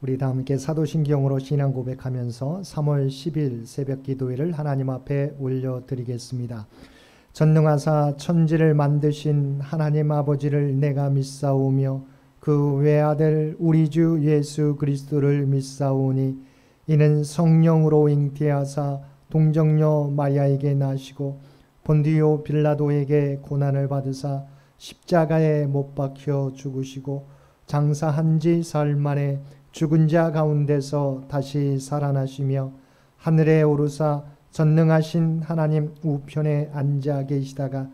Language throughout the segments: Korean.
우리 다 함께 사도신경으로 신앙 고백하면서 3월 10일 새벽 기도회를 하나님 앞에 올려드리겠습니다. 전능하사 천지를 만드신 하나님 아버지를 내가 믿사오며 그 외아들 우리 주 예수 그리스도를 믿사오니 이는 성령으로 잉태하사 동정녀 마리아에게 나시고 본디오 빌라도에게 고난을 받으사 십자가에 못 박혀 죽으시고 장사한 지 사흘 만에 죽은 자 가운데서 다시 살아나시며 하늘에 오르사 전능하신 하나님 우편에 앉아 계시다가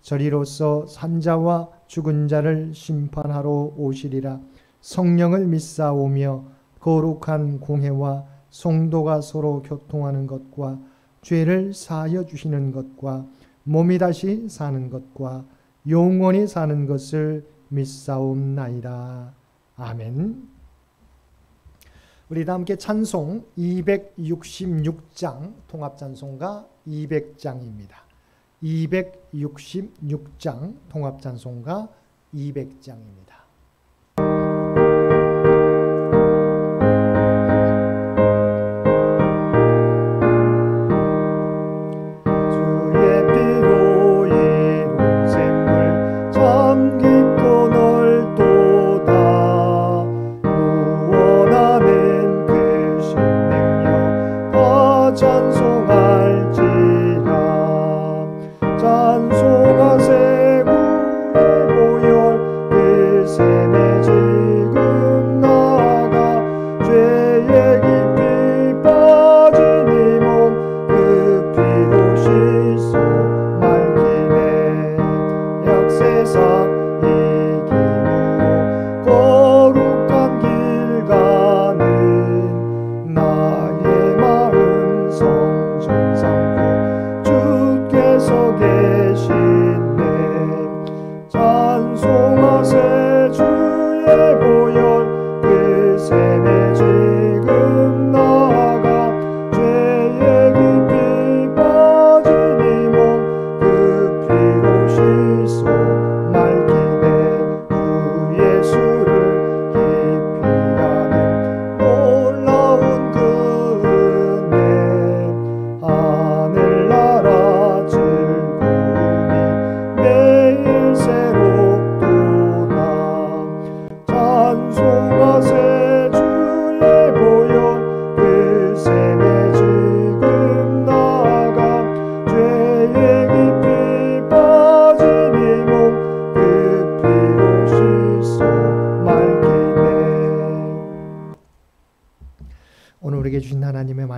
저리로서 산자와 죽은 자를 심판하러 오시리라. 성령을 믿사오며 거룩한 공회와 성도가 서로 교통하는 것과 죄를 사하여 주시는 것과 몸이 다시 사는 것과 영원히 사는 것을 믿사옵나이다. 아멘. 우리 다 함께 찬송 266장 통합찬송가 200장입니다. 266장 통합찬송가 200장입니다.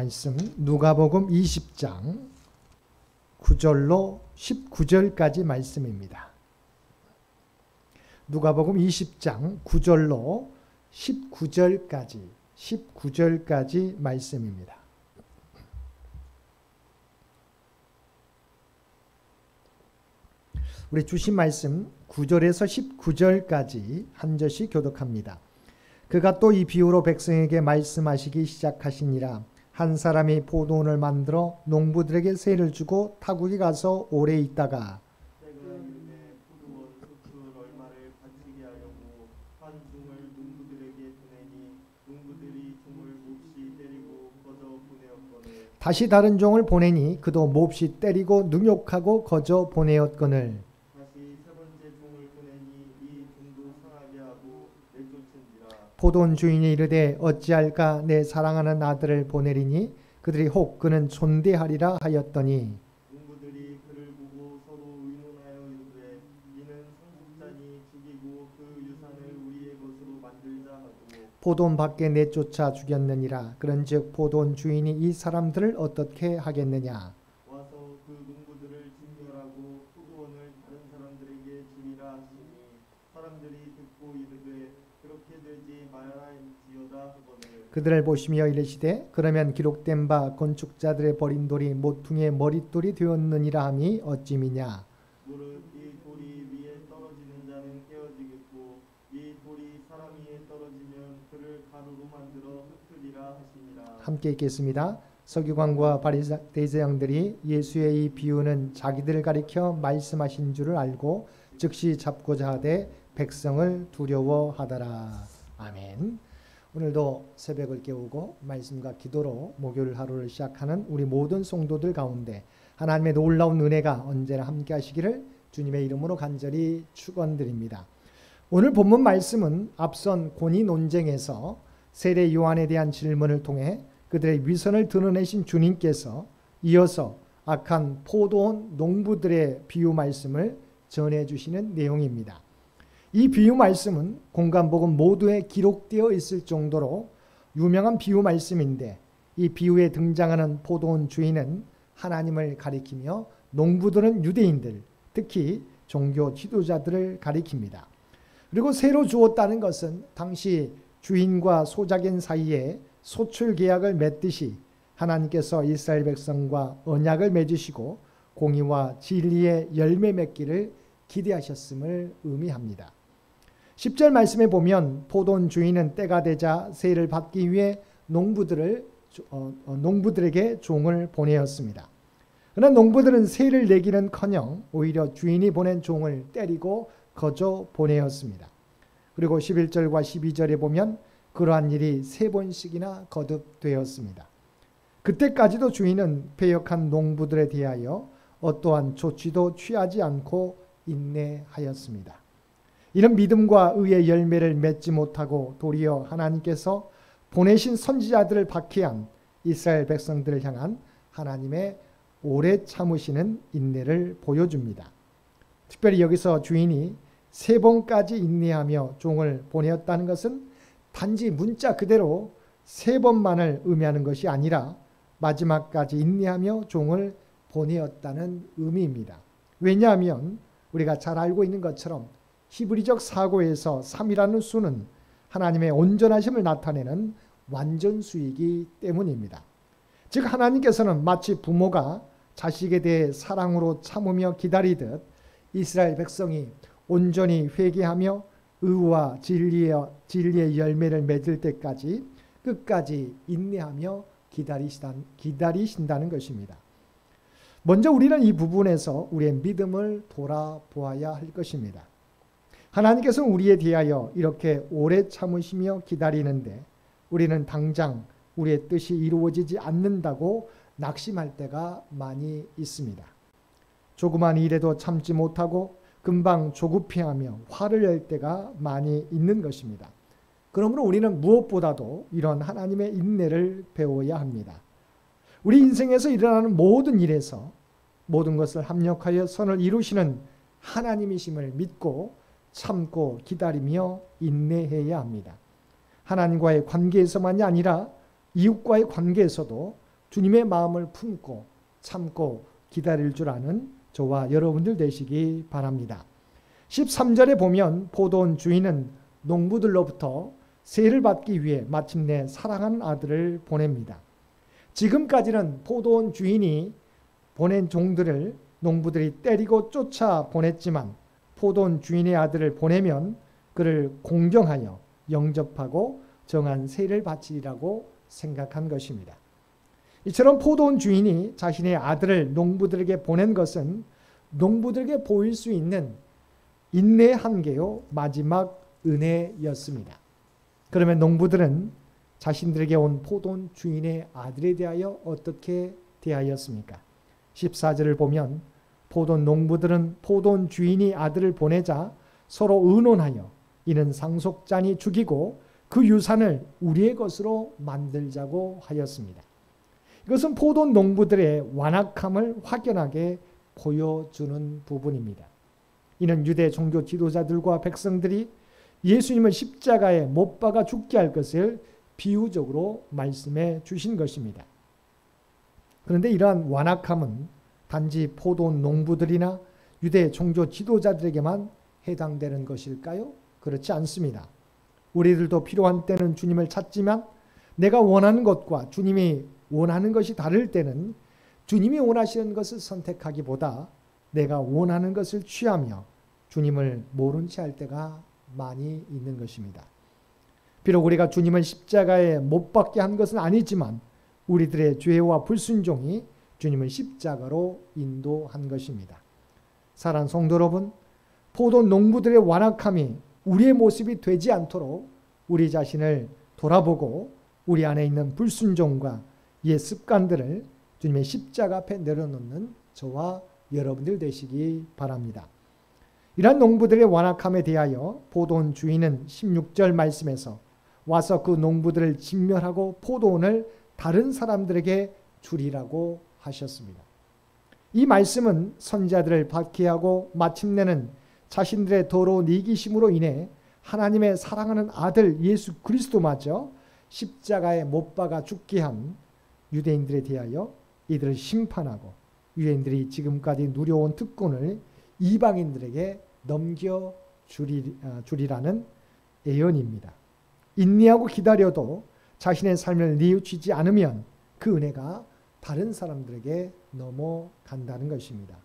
말씀 누가복음 20장 9절로 19절까지 말씀입니다. 누가복음 20장 9절로 19절까지 말씀입니다. 우리 주신 말씀 9절에서 19절까지 한 절씩 교독합니다. 그가 또 이 비유로 백성에게 말씀하시기 시작하시니라. 한 사람이 포도원을 만들어 농부들에게 세를 주고 타국에 가서 오래 있다가 포도원 숲을 얼마를 바치게 하려고 한 종을 농부들에게 보내니 농부들이 종을 몹시 때리고 거저 보내었거늘 다시 다른 종을 보내니 그도 몹시 때리고 능욕하고 거저 보내었거늘 다시 세 번째 종을 보내니 이 종도 상하게 하고 내쫓은지라. 포도원 주인이 이르되 어찌할까 내 사랑하는 아들을 보내리니 그들이 혹 그는 존대하리라 하였더니 농부들이 그를 보고 서로 의논하여 이르되 이는 상속자니 죽이고 그 유산을 우리의 것으로 만들자 하고 포도원 밖에 내쫓아 죽였느니라. 그런즉 포도원 주인이 이 사람들을 어떻게 하겠느냐. 와서 그 농부들을 징벌하고 포도원을 다른 사람들에게 주리라 하시니 사람들이 듣고 이르되 그렇게 되지 말아할지어다 하거늘 그들을 보시며 이르시되 그러면 기록된 바 건축자들의 버린 돌이 모퉁이의 머릿돌이 되었느니라 함이 어찌미냐. 무릇 이 돌이 위에 떨어지는 자는 깨어지겠고 이 돌이 사람 위에 떨어지면 그를 가루로 만들어 흩으리라 하시니라. 함께 읽겠습니다. 서기관과 바리새인들이 예수의 이 비유는 자기들을 가리켜 말씀하신 줄을 알고 즉시 잡고자 하되 백성을 두려워하더라. 아멘. 오늘도 새벽을 깨우고 말씀과 기도로 목요일 하루를 시작하는 우리 모든 성도들 가운데 하나님의 놀라운 은혜가 언제나 함께 하시기를 주님의 이름으로 간절히 축원드립니다. 오늘 본문 말씀은 앞선 고니 논쟁에서 세례 요한에 대한 질문을 통해 그들의 위선을 드러내신 주님께서 이어서 악한 포도원 농부들의 비유 말씀을 전해주시는 내용입니다. 이 비유 말씀은 공간복음 모두에 기록되어 있을 정도로 유명한 비유 말씀인데 이 비유에 등장하는 포도원 주인은 하나님을 가리키며 농부들은 유대인들, 특히 종교 지도자들을 가리킵니다. 그리고 새로 주었다는 것은 당시 주인과 소작인 사이에 소출 계약을 맺듯이 하나님께서 이스라엘 백성과 언약을 맺으시고 공의와 진리의 열매 맺기를 기대하셨음을 의미합니다. 10절 말씀에 보면 포도원 주인은 때가 되자 세를 받기 위해 농부들에게 종을 보내었습니다. 그러나 농부들은 세를 내기는커녕 오히려 주인이 보낸 종을 때리고 거저 보내었습니다. 그리고 11절과 12절에 보면 그러한 일이 3번씩이나 거듭되었습니다. 그때까지도 주인은 패역한 농부들에 대하여 어떠한 조치도 취하지 않고 인내하였습니다. 이런 믿음과 의의 열매를 맺지 못하고 도리어 하나님께서 보내신 선지자들을 박해한 이스라엘 백성들을 향한 하나님의 오래 참으시는 인내를 보여줍니다. 특별히 여기서 주인이 3번까지 인내하며 종을 보내었다는 것은 단지 문자 그대로 3번만을 의미하는 것이 아니라 마지막까지 인내하며 종을 보내었다는 의미입니다. 왜냐하면 우리가 잘 알고 있는 것처럼 히브리적 사고에서 3이라는 수는 하나님의 온전하심을 나타내는 완전수이기 때문입니다. 즉 하나님께서는 마치 부모가 자식에 대해 사랑으로 참으며 기다리듯 이스라엘 백성이 온전히 회개하며 의와 진리의 열매를 맺을 때까지 끝까지 인내하며 기다리신다는 것입니다. 먼저 우리는 이 부분에서 우리의 믿음을 돌아보아야 할 것입니다. 하나님께서는 우리에 대하여 이렇게 오래 참으시며 기다리는데 우리는 당장 우리의 뜻이 이루어지지 않는다고 낙심할 때가 많이 있습니다. 조그만 일에도 참지 못하고 금방 조급해하며 화를 낼 때가 많이 있는 것입니다. 그러므로 우리는 무엇보다도 이런 하나님의 인내를 배워야 합니다. 우리 인생에서 일어나는 모든 일에서 모든 것을 합력하여 선을 이루시는 하나님이심을 믿고 참고 기다리며 인내해야 합니다. 하나님과의 관계에서만이 아니라 이웃과의 관계에서도 주님의 마음을 품고 참고 기다릴 줄 아는 저와 여러분들 되시기 바랍니다. 13절에 보면 포도원 주인은 농부들로부터 세를 받기 위해 마침내 사랑하는 아들을 보냅니다. 지금까지는 포도원 주인이 보낸 종들을 농부들이 때리고 쫓아 보냈지만 포도원 주인의 아들을 보내면 그를 공경하여 영접하고 정한 세를 바치리라고 생각한 것입니다. 이처럼 포도원 주인이 자신의 아들을 농부들에게 보낸 것은 농부들에게 보일 수 있는 인내의 한계요 마지막 은혜였습니다. 그러면 농부들은 자신들에게 온 포도원 주인의 아들에 대하여 어떻게 대하였습니까? 14절을 보면 포도원 농부들은 포도원 주인이 아들을 보내자 서로 의논하여 이는 상속자니 죽이고 그 유산을 우리의 것으로 만들자고 하였습니다. 이것은 포도원 농부들의 완악함을 확연하게 보여주는 부분입니다. 이는 유대 종교 지도자들과 백성들이 예수님을 십자가에 못 박아 죽게 할 것을 비유적으로 말씀해 주신 것입니다. 그런데 이러한 완악함은 단지 포도원 농부들이나 유대 종교 지도자들에게만 해당되는 것일까요? 그렇지 않습니다. 우리들도 필요한 때는 주님을 찾지만 내가 원하는 것과 주님이 원하는 것이 다를 때는 주님이 원하시는 것을 선택하기보다 내가 원하는 것을 취하며 주님을 모른 채 할 때가 많이 있는 것입니다. 비록 우리가 주님을 십자가에 못 박게 한 것은 아니지만 우리들의 죄와 불순종이 주님을 십자가로 인도한 것입니다. 사랑하는 성도 여러분, 포도 농부들의 완악함이 우리의 모습이 되지 않도록 우리 자신을 돌아보고 우리 안에 있는 불순종과 옛 습관들을 주님의 십자가 앞에 내려놓는 저와 여러분들 되시기 바랍니다. 이러한 농부들의 완악함에 대하여 포도원 주인은 16절 말씀에서 와서 그 농부들을 진멸하고 포도원을 다른 사람들에게 주리라고 하셨습니다. 이 말씀은 선지자들을 박해하고 마침내는 자신들의 더러운 이기심으로 인해 하나님의 사랑하는 아들 예수 그리스도마저 십자가에 못 박아 죽게 한 유대인들에 대하여 이들을 심판하고 유대인들이 지금까지 누려온 특권을 이방인들에게 넘겨주리라는 예언입니다. 인내하고 기다려도 자신의 삶을 뉘우치지 않으면 그 은혜가 다른 사람들에게 넘어간다는 것입니다.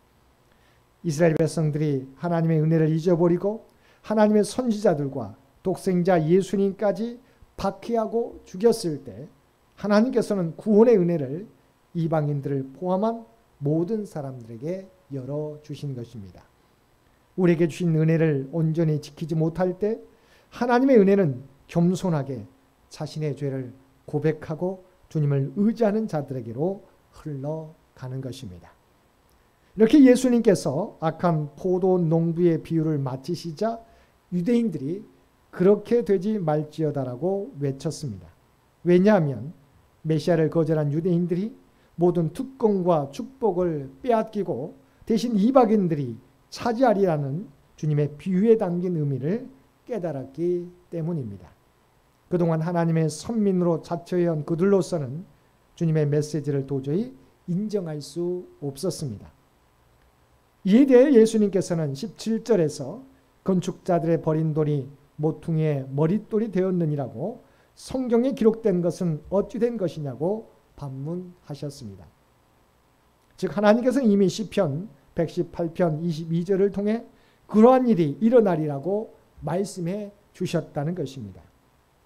이스라엘 백성들이 하나님의 은혜를 잊어버리고 하나님의 선지자들과 독생자 예수님까지 박해하고 죽였을 때 하나님께서는 구원의 은혜를 이방인들을 포함한 모든 사람들에게 열어주신 것입니다. 우리에게 주신 은혜를 온전히 지키지 못할 때 하나님의 은혜는 겸손하게 자신의 죄를 고백하고 주님을 의지하는 자들에게로 흘러가는 것입니다. 이렇게 예수님께서 악한 포도 농부의 비유를 마치시자 유대인들이 그렇게 되지 말지어다라고 외쳤습니다. 왜냐하면 메시아를 거절한 유대인들이 모든 특권과 축복을 빼앗기고 대신 이방인들이 차지하리라는 주님의 비유에 담긴 의미를 깨달았기 때문입니다. 그동안 하나님의 선민으로 자처해온 그들로서는 주님의 메시지를 도저히 인정할 수 없었습니다. 이에 대해 예수님께서는 17절에서 건축자들의 버린 돌이 모퉁이의 머릿돌이 되었느니라고 성경에 기록된 것은 어찌 된 것이냐고 반문하셨습니다. 즉 하나님께서 이미 시편 118편 22절을 통해 그러한 일이 일어나리라고 말씀해 주셨다는 것입니다.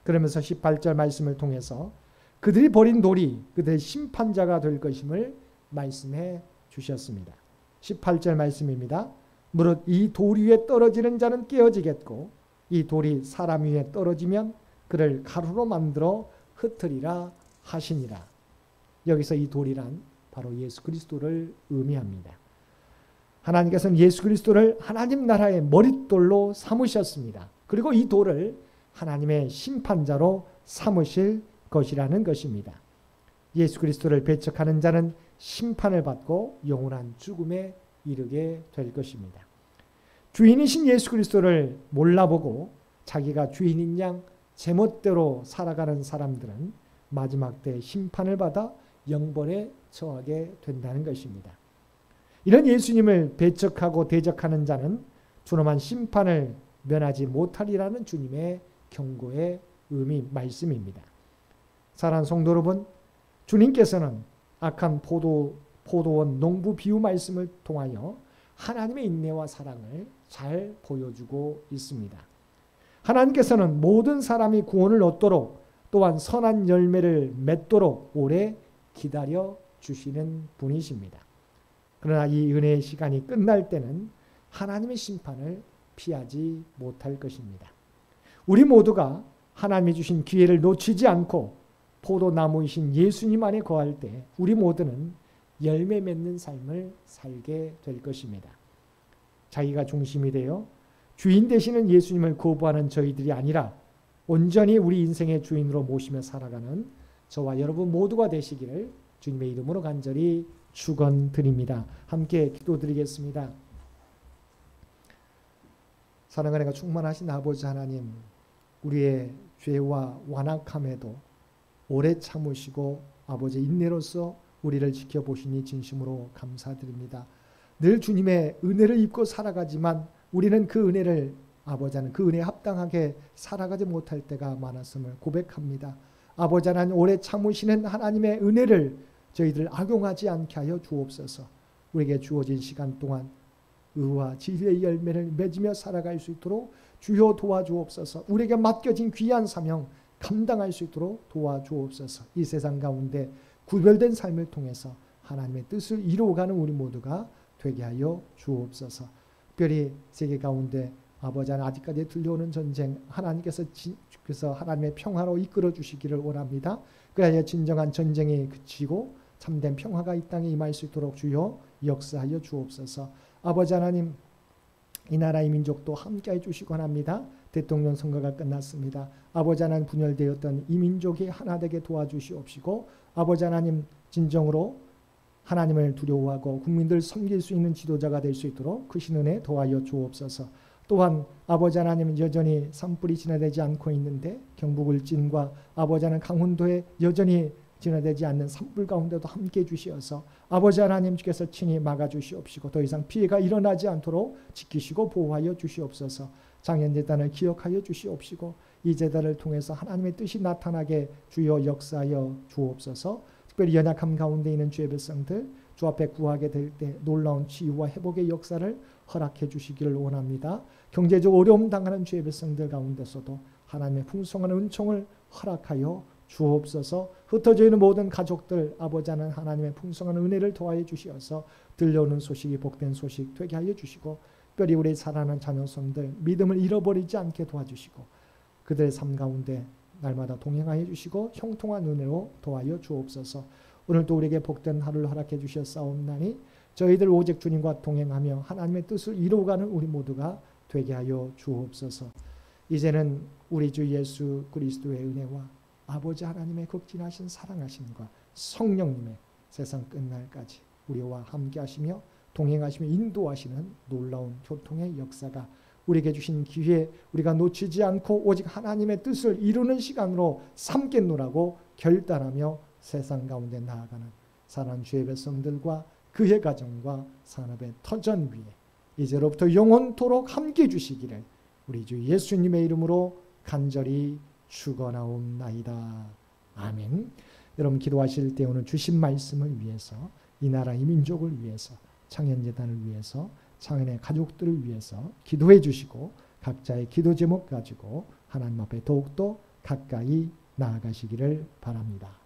그러면서 18절 말씀을 통해서 그들이 버린 돌이 그들의 심판자가 될 것임을 말씀해 주셨습니다. 18절 말씀입니다. 무릇 이 돌 위에 떨어지는 자는 깨어지겠고 이 돌이 사람 위에 떨어지면 그를 가루로 만들어 흩으리라 하시니라. 여기서 이 돌이란 바로 예수 그리스도를 의미합니다. 하나님께서는 예수 그리스도를 하나님 나라의 머릿돌로 삼으셨습니다. 그리고 이 돌을 하나님의 심판자로 삼으실 것이라는 것입니다. 예수 그리스도를 배척하는 자는 심판을 받고 영원한 죽음에 이르게 될 것입니다. 주인이신 예수 그리스도를 몰라보고 자기가 주인인 양 제멋대로 살아가는 사람들은 마지막 때 심판을 받아 영벌에 처하게 된다는 것입니다. 이런 예수님을 배척하고 대적하는 자는 준엄한 심판을 면하지 못하리라는 주님의 경고의 의미 말씀입니다. 사랑하는 성도 여러분, 주님께서는 악한 포도원 농부 비유 말씀을 통하여 하나님의 인내와 사랑을 잘 보여주고 있습니다. 하나님께서는 모든 사람이 구원을 얻도록 또한 선한 열매를 맺도록 오래 기다려 주시는 분이십니다. 그러나 이 은혜의 시간이 끝날 때는 하나님의 심판을 피하지 못할 것입니다. 우리 모두가 하나님이 주신 기회를 놓치지 않고 포도나무이신 예수님 안에 거할 때 우리 모두는 열매 맺는 삶을 살게 될 것입니다. 자기가 중심이 되어 주인 되시는 예수님을 거부하는 저희들이 아니라 온전히 우리 인생의 주인으로 모시며 살아가는 저와 여러분 모두가 되시기를 주님의 이름으로 간절히 축원드립니다. 함께 기도드리겠습니다. 사랑과 은혜가 충만하신 아버지 하나님, 우리의 죄와 완악함에도 오래 참으시고 아버지 인내로서 우리를 지켜보시니 진심으로 감사드립니다. 늘 주님의 은혜를 입고 살아가지만 우리는 그 은혜를 아버지 하나님 그 은혜에 합당하게 살아가지 못할 때가 많았음을 고백합니다. 아버지 하나님 오래 참으시는 하나님의 은혜를 저희들 악용하지 않게 하여 주옵소서. 우리에게 주어진 시간 동안 의와 진리의 열매를 맺으며 살아갈 수 있도록 주여 도와주옵소서. 우리에게 맡겨진 귀한 사명 감당할 수 있도록 도와주옵소서. 이 세상 가운데 구별된 삶을 통해서 하나님의 뜻을 이루어가는 우리 모두가 되게 하여 주옵소서. 특별히 세계 가운데 아버지 하나님 아직까지 들려오는 전쟁 하나님께서 그래서 하나님의 평화로 이끌어 주시기를 원합니다. 그래야 진정한 전쟁이 그치고 참된 평화가 이 땅에 임할 수 있도록 주여 역사하여 주옵소서. 아버지 하나님 이 나라의 민족도 함께해 주시기 원합니다. 대통령 선거가 끝났습니다. 아버지 하나님 분열되었던 이 민족이 하나 되게 도와주시옵시고 아버지 하나님 진정으로 하나님을 두려워하고 국민들 섬길 수 있는 지도자가 될 수 있도록 크신 은혜 도와여 주옵소서. 또한 아버지 하나님 여전히 산불이 진화되지 않고 있는데 경북 울진과 아버지 하나님 강원도에 여전히 진화되지 않는 산불 가운데도 함께해 주시어서 아버지 하나님께서 친히 막아주시옵시고 더 이상 피해가 일어나지 않도록 지키시고 보호하여 주시옵소서. 장현재단을 기억하여 주시옵시고 이 재단을 통해서 하나님의 뜻이 나타나게 주여 역사하여 주옵소서. 특별히 연약함 가운데 있는 주의 백성들 주 앞에 구하게 될 때 놀라운 치유와 회복의 역사를 허락해 주시기를 원합니다. 경제적 어려움 당하는 주의 백성들 가운데서도 하나님의 풍성한 은총을 허락하여 주옵소서. 흩어져 있는 모든 가족들 아버지 하나님의 풍성한 은혜를 더하여 주시어서 들려오는 소식이 복된 소식 되게 하여 주시고 특별히 우리 사랑하는 자녀손들 믿음을 잃어버리지 않게 도와주시고 그들의 삶 가운데 날마다 동행하여 주시고 형통한 은혜로 도와여 주옵소서. 오늘도 우리에게 복된 하루를 허락해 주셨사옵나니 저희들 오직 주님과 동행하며 하나님의 뜻을 이루어가는 우리 모두가 되게 하여 주옵소서. 이제는 우리 주 예수 그리스도의 은혜와 아버지 하나님의 극진하신 사랑하심과 성령님의 세상 끝날까지 우리와 함께 하시며 동행하시며 인도하시는 놀라운 교통의 역사가 우리에게 주신 기회 우리가 놓치지 않고 오직 하나님의 뜻을 이루는 시간으로 삼겠노라고 결단하며 세상 가운데 나아가는 사랑하는 주의 백성들과 그의 가정과 산업의 터전 위에 이제로부터 영원토록 함께 주시기를 우리 주 예수님의 이름으로 간절히 축원하옵나이다. 아멘. 여러분 기도하실 때 오늘 주신 말씀을 위해서 이 나라 이 민족을 위해서 창현재단을 위해서 창현의 가족들을 위해서 기도해 주시고 각자의 기도 제목 가지고 하나님 앞에 더욱더 가까이 나아가시기를 바랍니다.